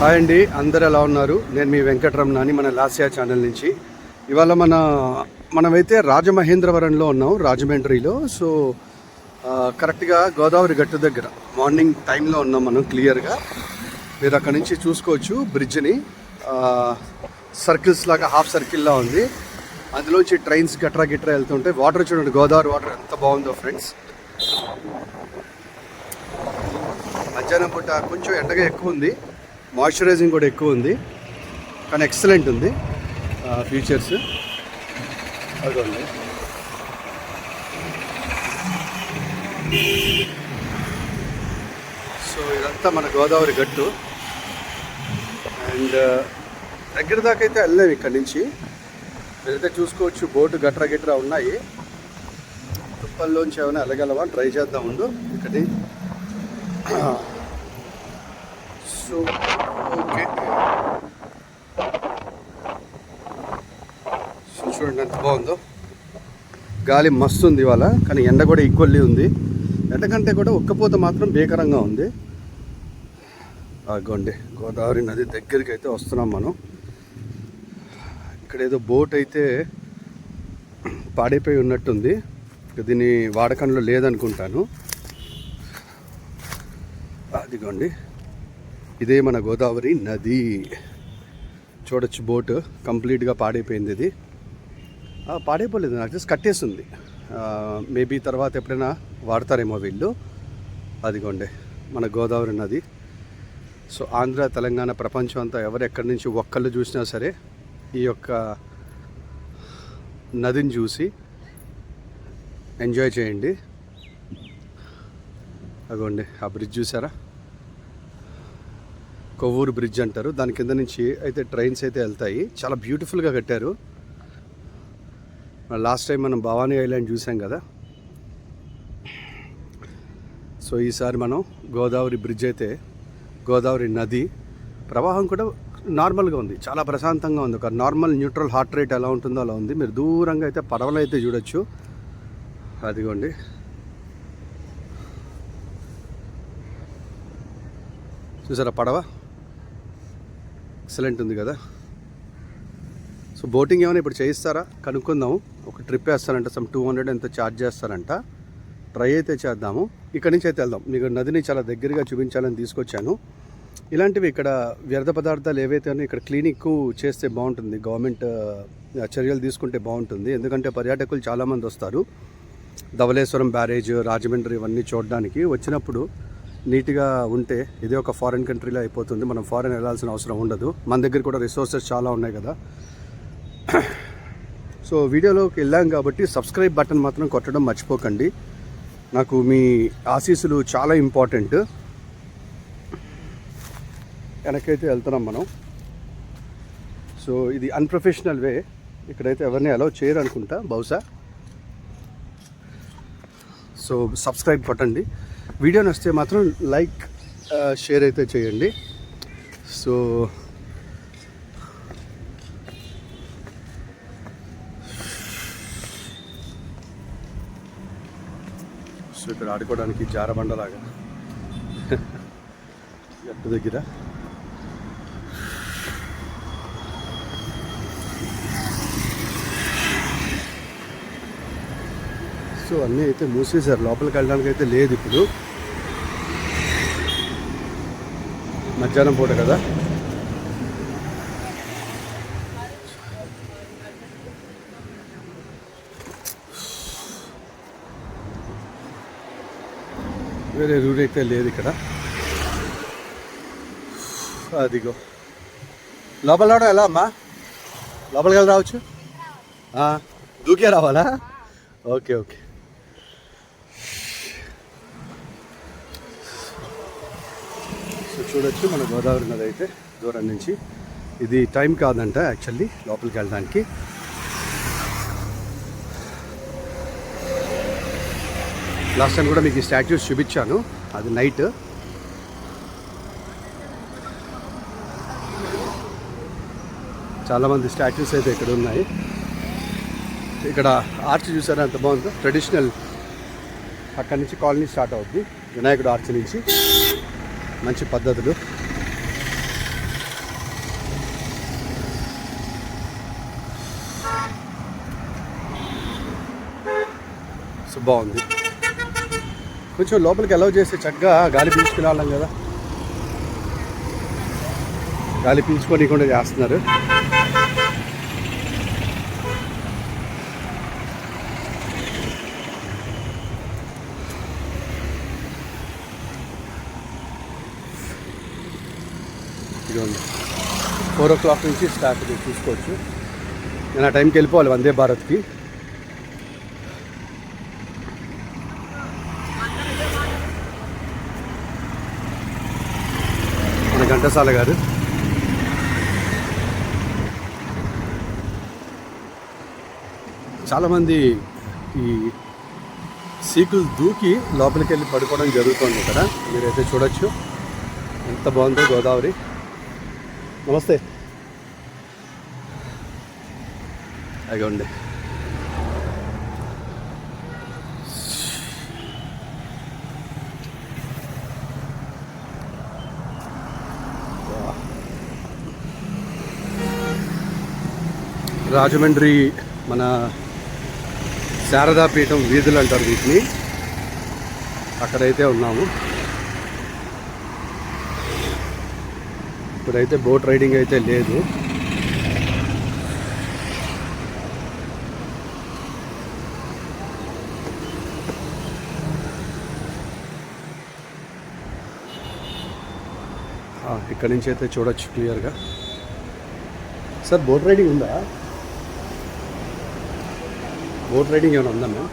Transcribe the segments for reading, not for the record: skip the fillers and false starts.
Hi అండి, అందరు ఎలా ఉన్నారు? నేను మీ వెంకటరమణని మన లాస్యా ఛానల్ నుంచి. ఇవాళ మనమైతే రాజమహేంద్రవరంలో ఉన్నాం, రాజమండ్రిలో. సో కరెక్ట్గా గోదావరి గట్టు దగ్గర మార్నింగ్ టైంలో ఉన్నాం మనం. క్లియర్గా మీరు అక్కడి నుంచి చూసుకోవచ్చు బ్రిడ్జ్ని. సర్కిల్స్ లాగా హాఫ్ సర్కిల్లా ఉంది. అందులోంచి ట్రైన్స్ గట్రా వెళ్తుంటే వాటర్ చూడండి, గోదావరి వాటర్ ఎంత బాగుందో ఫ్రెండ్స్. మధ్యాహ్నం పూట కొంచెం ఎండగా ఎక్కువ ఉంది, మాయిశ్చరైజింగ్ కూడా ఎక్కువ ఉంది, కానీ ఎక్సలెంట్ ఉంది ఫీచర్స్. అదండి, సో ఇదంతా మన గోదావరి గట్టు. అండ్ దగ్గర దాకా అయితే వెళ్ళలేము ఇక్కడి నుంచి. మీరైతే చూసుకోవచ్చు బోటు గట్రా ఉన్నాయి. తుప్పల్లోంచి ఏమైనా వెళ్ళగలవా ట్రై చేద్దాం ముందు ఇక్కడి. సో ఓకే, సో చూడండి ఎంత బాగుందో. గాలి మస్తు ఉంది ఇవాళ, కానీ ఎండ కూడా ఈక్వల్లీ ఉంది. ఎండ కంటే కూడా ఉక్కపోత మాత్రం భీకరంగా ఉంది. అగోండి గోదావరి నది దగ్గరికి అయితే వస్తున్నాం మనం. ఇక్కడ ఏదో బోట్ అయితే పాడైపోయి ఉన్నట్టుంది, దీని వాడకంలో లేదనుకుంటాను. అదిగోండి, ఇదే మన గోదావరి నది. చూడొచ్చు బోటు కంప్లీట్గా పాడైపోయింది. ఇది పాడైపోలేదు, నాకు జస్ట్ కట్టేసింది. మేబీ తర్వాత ఎప్పుడైనా వాడతారేమో వీళ్ళు. అదిగోండి మన గోదావరి నది. సో ఆంధ్ర, తెలంగాణ, ప్రపంచం అంతా ఎవరు ఎక్కడి నుంచి ఒక్కళ్ళు చూసినా సరే ఈ యొక్క నదిని చూసి ఎంజాయ్ చేయండి. అదిగోండి ఆ బ్రిడ్జ్ చూసారా, కొవ్వూరు బ్రిడ్జ్ అంటారు. దాని కింద నుంచి అయితే ట్రైన్స్ అయితే వెళ్తాయి. చాలా బ్యూటిఫుల్గా కట్టారు. లాస్ట్ టైం మనం భవానీ ఐలాండ్ చూసాం కదా. సో ఈసారి మనం గోదావరి బ్రిడ్జ్ అయితే, గోదావరి నది ప్రవాహం కూడా నార్మల్గా ఉంది, చాలా ప్రశాంతంగా ఉంది. ఒక నార్మల్ న్యూట్రల్ హార్ట్ రేట్ ఎలా ఉంటుందో అలా ఉంది. మీరు దూరంగా అయితే పడవలు అయితే చూడొచ్చు. అదిగోండి, చూసారా పడవ, ఎక్సలెంట్ ఉంది కదా. సో బోటింగ్ ఏమైనా ఇప్పుడు చేయిస్తారా కనుక్కుందాము. ఒక ట్రిప్ వేస్తారంట, సమ్ 200 ఎంత ఛార్జ్ చేస్తారంట. ట్రై అయితే చేద్దాము. ఇక్కడి నుంచి అయితే వెళ్దాం. మీకు నదిని చాలా దగ్గరగా చూపించాలని తీసుకొచ్చాను. ఇలాంటివి ఇక్కడ వ్యర్థ పదార్థాలు ఏవైతే ఇక్కడ క్లీనిక్ చేస్తే బాగుంటుంది. గవర్నమెంట్ చర్యలు తీసుకుంటే బాగుంటుంది. ఎందుకంటే పర్యాటకులు చాలామంది వస్తారు ధవళేశ్వరం బ్యారేజ్, రాజమండ్రి ఇవన్నీ చూడడానికి. వచ్చినప్పుడు నీట్గా ఉంటే ఇదే ఒక ఫారిన్ కంట్రీలో అయిపోతుంది. మనం ఫారిన్ వెళ్ళాల్సిన అవసరం ఉండదు. మన దగ్గర కూడా రిసోర్సెస్ చాలా ఉన్నాయి కదా. సో వీడియోలోకి వెళ్ళాం కాబట్టి సబ్స్క్రైబ్ బటన్ మాత్రం కొట్టడం మర్చిపోకండి. నాకు మీ ఆశీస్సులు చాలా ఇంపార్టెంట్. వెనకైతే వెళ్తున్నాం మనం. సో ఇది అన్ప్రొఫెషనల్ వే, ఇక్కడైతే ఎవరిని అలౌ చేయరు అనుకుంటా బహుశా. సో సబ్స్క్రైబ్ కొట్టండి. వీడియో నచ్చితే మాత్రం లైక్, షేర్ అయితే చేయండి. సో ఇక్కడ ఆడుకోవడానికి జారబండలాగా గట్టు దగ్గర. సో అన్నీ అయితే మూసేశారు, లోపలికి వెళ్ళడానికి అయితే లేదు ఇప్పుడు. మధ్యాహ్నం పూట కదా. వేరే రూట్ అయితే లేదు ఇక్కడ. అదిగో లోపల రావడం ఎలా అమ్మా? లోపలికి వెళ్ళి రావచ్చు, దూకే రావాలా? Okay okay. సో చూడొచ్చు మన గోదావరి నది అయితే దూరం నుంచి. ఇది టైం కాదంట యాక్చువల్లీ లోపలికి వెళ్ళడానికి. లాస్ట్ టైం కూడా మీకు ఈ స్టాచ్యూస్ చూపించాను, అది నైట్. చాలామంది స్టాచ్యూస్ అయితే ఇక్కడ ఉన్నాయి. ఇక్కడ ఆర్చ్ చూసారా ఎంత బాగుందో, ట్రెడిషనల్. అక్కడి నుంచి కాలనీ స్టార్ట్ అవుద్ది, వినాయకుడు ఆర్చ్ నుంచి. మంచి పద్ధతులు. సో బాగుంది. కొంచెం లోపలికి అలౌ చేస్తే చక్కగా గాలి పీల్చుకునే వాళ్ళం కదా, గాలి పీల్చుకోనికుండా చేస్తున్నారు. ఇదిగోండి 4 o'clock నుంచి స్టార్ట్ చూసుకోవచ్చు. నేను ఆ టైంకి వెళ్ళిపోవాలి వందే భారత్కి. మన ఘంటసాల గారు చాలామంది ఈ సీకులు దూకి లోపలికి వెళ్ళి పడుకోవడం జరుగుతుంది ఇక్కడ. మీరైతే చూడొచ్చు ఎంత బాగుందో గోదావరి. నమస్తే. అదిగోండి రాజమండ్రి మన శారదాపీఠం వీధులు అంటారు వీటిని, అక్కడైతే ఉన్నాము. ఇప్పుడైతే బోట్ రైడింగ్ అయితే లేదు. ఇక్కడి నుంచి అయితే చూడొచ్చు క్లియర్గా. సార్ బోట్ రైడింగ్ ఉందా? బోట్ రైడింగ్ ఏమైనా ఉందా మ్యామ్?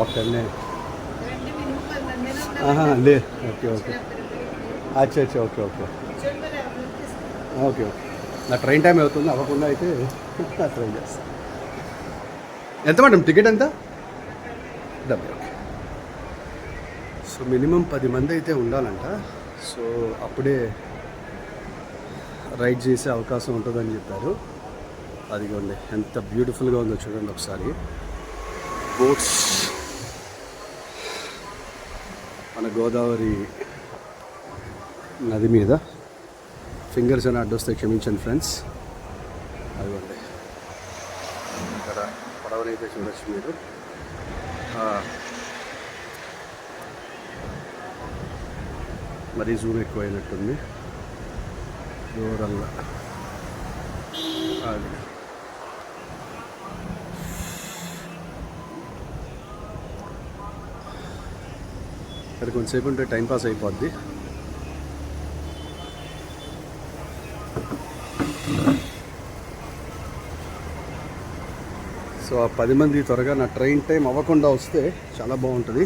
ఓకే లే. లే ఓకే ఓకే అచ్చా అచ్చా ఓకే ఓకే ఓకే ఓకే. నా ట్రైన్ టైం అవుతుంది, అవ్వకుండా అయితే ట్రై చేస్తాను. ఎంత మేడం టికెట్ ఎంత? 70. ఓకే. సో మినిమం 10 మంది అయితే ఉండాలంట. సో అప్పుడే రైడ్ చేసే అవకాశం ఉంటుందని చెప్పారు. అదిగోండి ఎంత బ్యూటిఫుల్గా ఉందో చూడండి ఒకసారి. బోట్స్ మన గోదావరి నది మీద. ఫింగర్స్ అని అడ్డొస్తే క్షమించండి ఫ్రెండ్స్. అదిగోండి ఇక్కడ పడవనైతే చూడొచ్చు మీరు. మరీ జూమ్ ఎక్కువైనట్టుంది దూరంగా. అది ఇక్కడ కొంతసేపు ఉంటే టైంపాస్ అయిపోద్ది. సో ఆ 10 మంది త్వరగా నా ట్రైన్ టైం అవ్వకుండా వస్తే చాలా బాగుంటుంది.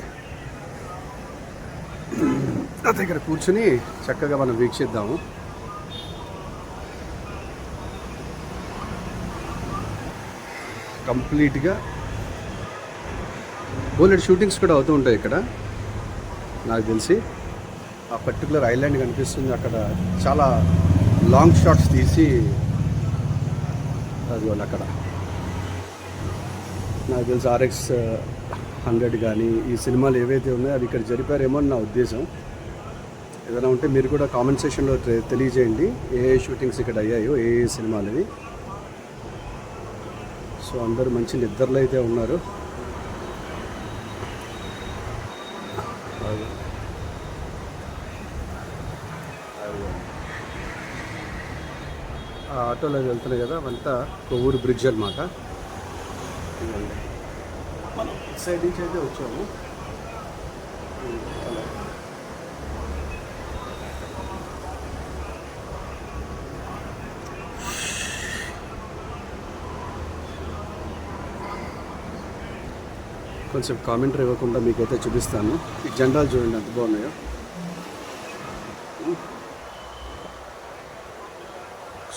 నా దగ్గర కూర్చుని చక్కగా మనం వీక్షిద్దాము. కంప్లీట్గా బోలెడ్ షూటింగ్స్ కూడా అవుతూ ఉంటాయి ఇక్కడ నాకు తెలిసి. ఆ పర్టికులర్ ఐలాండ్ కనిపిస్తుంది అక్కడ, చాలా లాంగ్ షాట్స్ తీసి అదిగోండి అక్కడ నాకు తెలిసి RX 100 కానీ ఈ సినిమాలు ఏవైతే ఉన్నాయో అవి ఇక్కడ జరిపారేమో అని నా ఉద్దేశం. ఏదైనా ఉంటే మీరు కూడా కామెంట్ సెక్షన్లో తెలియజేయండి ఏ షూటింగ్స్ ఇక్కడ అయ్యాయో, ఏ సినిమాలు. సో అందరూ మంచి నిద్రలో అయితే ఉన్నారు. ఆ ఆటోలో వెళ్తున్నాయి కదా, అవంతా కొవ్వూరు బ్రిడ్జ్ అనమాట. మనం ఇటు సైడ్ నుంచి అయితే వచ్చాము. కొంచెం కామెంటరీ ఇవ్వకుండా మీకైతే చూపిస్తాను. ఈ జెండాలు చూడండి ఎంత బాగున్నాయో.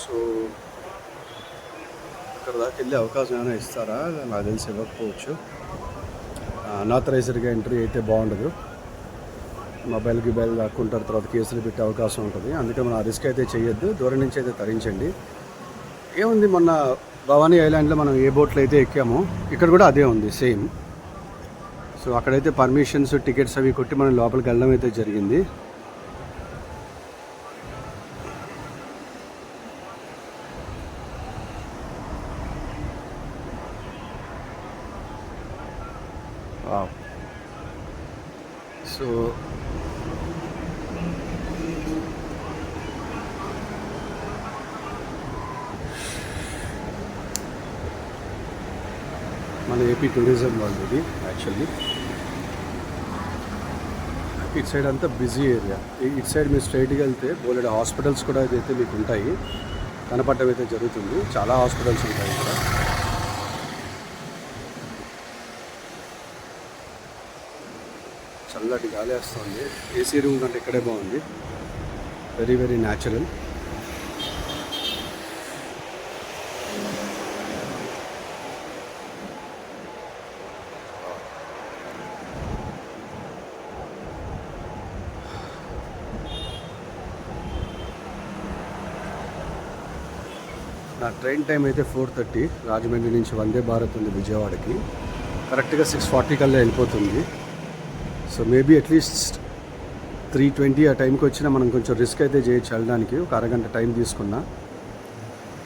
సో ఇక్కడ దాకా వెళ్ళే అవకాశం ఏమైనా ఇస్తారా? నాకు తెలిసి ఇవ్వకపోవచ్చు. అన్ఆథరైజ్డ్గా ఎంట్రీ అయితే బాగుండదు. మొబైల్ లాక్కుంటారు, తర్వాత కేసులు పెట్టే అవకాశం ఉంటుంది. అందుకే మనం ఆ రిస్క్ అయితే చేయొద్దు, దూరం నుంచి అయితే తరించండి. ఏముంది, మొన్న భవానీ ఐలాండ్లో మనం ఏ బోట్లో అయితే ఎక్కామో ఇక్కడ కూడా అదే ఉంది సేమ్. సో అక్కడైతే పర్మిషన్స్, టికెట్స్ అవి కొట్టి మనం లోపలికి వెళ్ళడం అయితే జరిగింది. సో మన ఏపీ టూరిజం వాళ్ళు ఇది యాక్చువల్లీ. ఇటు సైడ్ అంతా బిజీ ఏరియా. ఇటు సైడ్ మీరు స్ట్రైట్గా వెళ్తే బోలెడు హాస్పిటల్స్ కూడా అయితే మీకు ఉంటాయి, కనపడటం అయితే జరుగుతుంది. చాలా హాస్పిటల్స్ ఉంటాయి ఇక్కడ. చల్లటి గాలి వస్తుంది. ఏసీ రూమ్ కంటే ఇక్కడే బాగుంది. Very very natural. నా ట్రైన్ టైం అయితే 4:30. రాజమండ్రి నుంచి వందే భారత్ ఉంది విజయవాడకి. కరెక్ట్గా 6:40 కల్లా వెళ్ళిపోతుంది. సో మేబీ అట్లీస్ట్ 3:20 ఆ టైంకి వచ్చినా మనం కొంచెం రిస్క్ అయితే చేయొచ్చు వెళ్ళడానికి. ఒక అరగంట టైం తీసుకున్నా.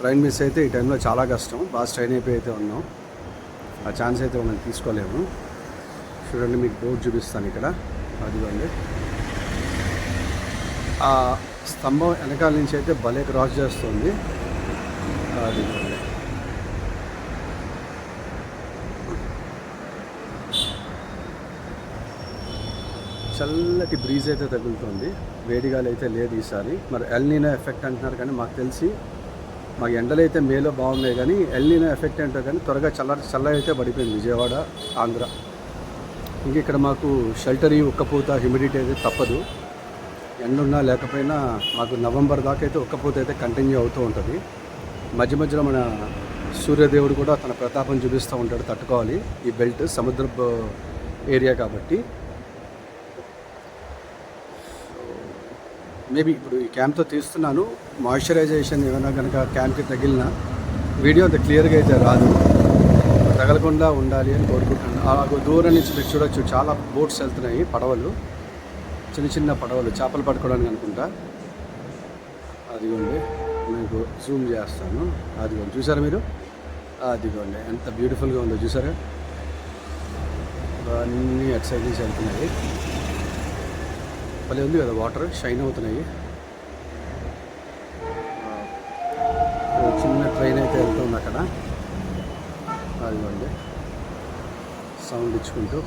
ట్రైన్ మిస్ అయితే ఈ టైంలో చాలా కష్టం. బాగా స్ట్రైన్ అయిపోయి అయితే ఉన్నాం. ఆ ఛాన్స్ అయితే మనం తీసుకోలేము. చూడండి, మీకు బోర్డు చూపిస్తాను ఇక్కడ. అదిగోండి, ఆ స్తంభం వెనకాల నుంచి అయితే భలే క్రాస్ చేస్తుంది. అది చల్లటి బ్రీజ్ అయితే తగులుతుంది. వేడిగాలు అయితే లేదు ఈసారి. మరి ఎల్నినో ఎఫెక్ట్ అంటున్నారు, కానీ మాకు తెలిసి మాకు ఎండలు అయితే మేలో బాగున్నాయి, కానీ ఎల్నినో ఎఫెక్ట్ అంటారు. కానీ త్వరగా చల్ల అయితే పడిపోయింది విజయవాడ, ఆంధ్ర. ఇంక ఇక్కడ మాకు షెల్టర్, ఉక్కపోత, హ్యూమిడిటీ అయితే తప్పదు. ఎండున్నా లేకపోయినా మాకు నవంబర్ దాకా అయితే ఉక్కపోత అయితే కంటిన్యూ అవుతూ ఉంటుంది. మధ్య మధ్యలో మన సూర్యదేవుడు కూడా తన ప్రతాపం చూపిస్తూ ఉంటాడు. తట్టుకోవాలి. ఈ బెల్ట్ సముద్రపు ఏరియా కాబట్టి. మేబీ ఇప్పుడు ఈ క్యాంప్తో తీస్తున్నాను. మాయిశ్చరైజేషన్ ఏమైనా కనుక క్యాంప్కి తగిలిన వీడియో అంత క్లియర్గా అయితే రాదు. తగలకుండా ఉండాలి అని కోరుకుంటున్నాను. ఆ దూరం నుంచి మీరు చూడొచ్చు, చాలా బోట్స్ వెళ్తున్నాయి, పడవలు, చిన్న చిన్న పడవలు, చేపలు పట్టుకోవడానికి అనుకుంటా. అదిగోండి, మీకు జూమ్ చేస్తాను. అదిగోండి, చూసారా మీరు? అదిగోండి ఎంత బ్యూటిఫుల్గా ఉందో చూసారా? అన్నీ అటు సైడ్ నుంచి వెళ్తున్నాయి. భలే ఉంది కదా, వాటర్ షైన్ అవుతున్నాయి. చిన్న ట్రైన్ అయితే వెళ్తుంది అక్కడ. అదిగోండి సౌండ్ ఇచ్చుకుంటూ.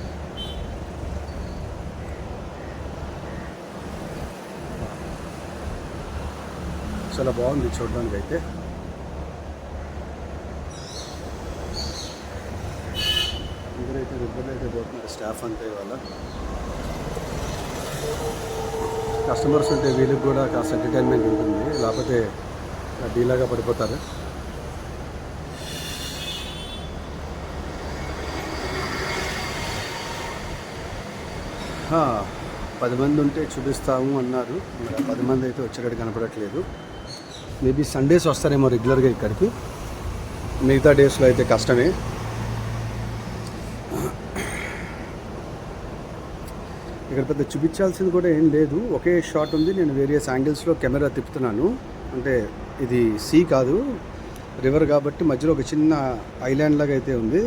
చాలా బాగుంది చూడడానికి అయితే. అందరైతే నిద్రలైతే పోతున్నారు స్టాఫ్ అంతా. ఇవాళ కస్టమర్స్ ఉంటే వీళ్ళకి కూడా కాస్త ఎంటర్టైన్మెంట్ ఉంటుంది, లేకపోతే డీలాగా పడిపోతారు. ఆ, 10 మంది ఉంటే చూపిస్తాము అన్నారు. మరి 10 మంది అయితే వచ్చేటట్టు కనపడట్లేదు. మేబీ సండేస్ వస్తారేమో రెగ్యులర్గా ఇక్కడికి. మిగతా డేస్లో అయితే కష్టమే. ఇక్కడ పెద్ద చూపించాల్సింది కూడా ఏం లేదు, ఒకే షాట్ ఉంది. నేను వేరియస్ యాంగిల్స్లో కెమెరా తిప్పుతున్నాను. అంటే ఇది సీ కాదు, రివర్ కాబట్టి మధ్యలో ఒక చిన్న ఐలాండ్ లాగా అయితే ఉంది.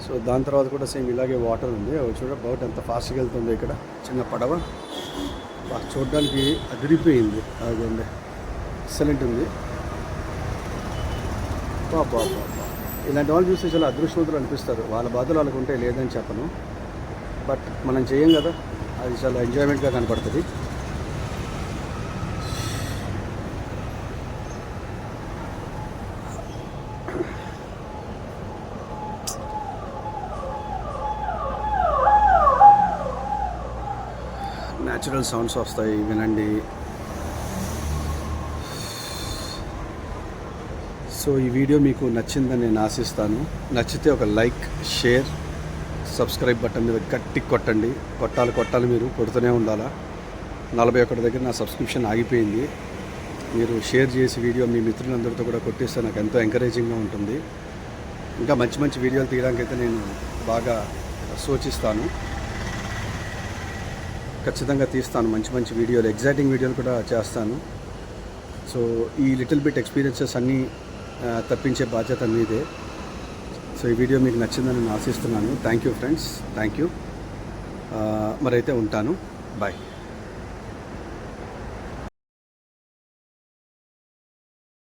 సో దాని తర్వాత కూడా సేమ్ ఇలాగే వాటర్ ఉంది. చూడ బోట్ ఎంత ఫాస్ట్గా వెళ్తుంది. ఇక్కడ చిన్న పడవ చూడడానికి అదిరిపోయింది. అదండి ఎక్సలెంట్ ఉంది. బాబా ఇలాంటి వాళ్ళు చూస్తే చాలా అదృష్టవంతులు అనిపిస్తారు. వాళ్ళ బాధలు వాళ్ళకు ఉంటే లేదని చెప్పను, బట్ మనం చేయం కదా, అది చాలా ఎంజాయ్మెంట్గా కనపడుతుంది. న్యాచురల్ సౌండ్స్ వస్తాయి, వినండి. సో ఈ వీడియో మీకు నచ్చిందని నేను ఆశిస్తాను. నచ్చితే ఒక లైక్, షేర్, సబ్స్క్రైబ్ బటన్ మీద గట్టి కొట్టండి. కొట్టాలి, మీరు కొడుతూనే ఉండాలా. 41 దగ్గర నా సబ్స్క్రిప్షన్ ఆగిపోయింది. మీరు షేర్ చేసి వీడియో మీ మిత్రులందరితో కూడా కొట్టేస్తే నాకు ఎంతో ఎంకరేజింగ్గా ఉంటుంది. ఇంకా మంచి మంచి వీడియోలు తీయడానికి అయితే నేను బాగా సూచిస్తాను. ఖచ్చితంగా తీస్తాను మంచి మంచి వీడియోలు, ఎగ్జైటింగ్ వీడియోలు కూడా చేస్తాను. సో ఈ లిటిల్ బిట్ ఎక్స్పీరియన్సెస్ అన్నీ తప్పించే బాధ్యత మీదే. సో ఈ వీడియో మీకు నచ్చిందని నేను ఆశిస్తున్నాను. Thank you friends, thank you. మరైతే ఉంటాను. బాయ్.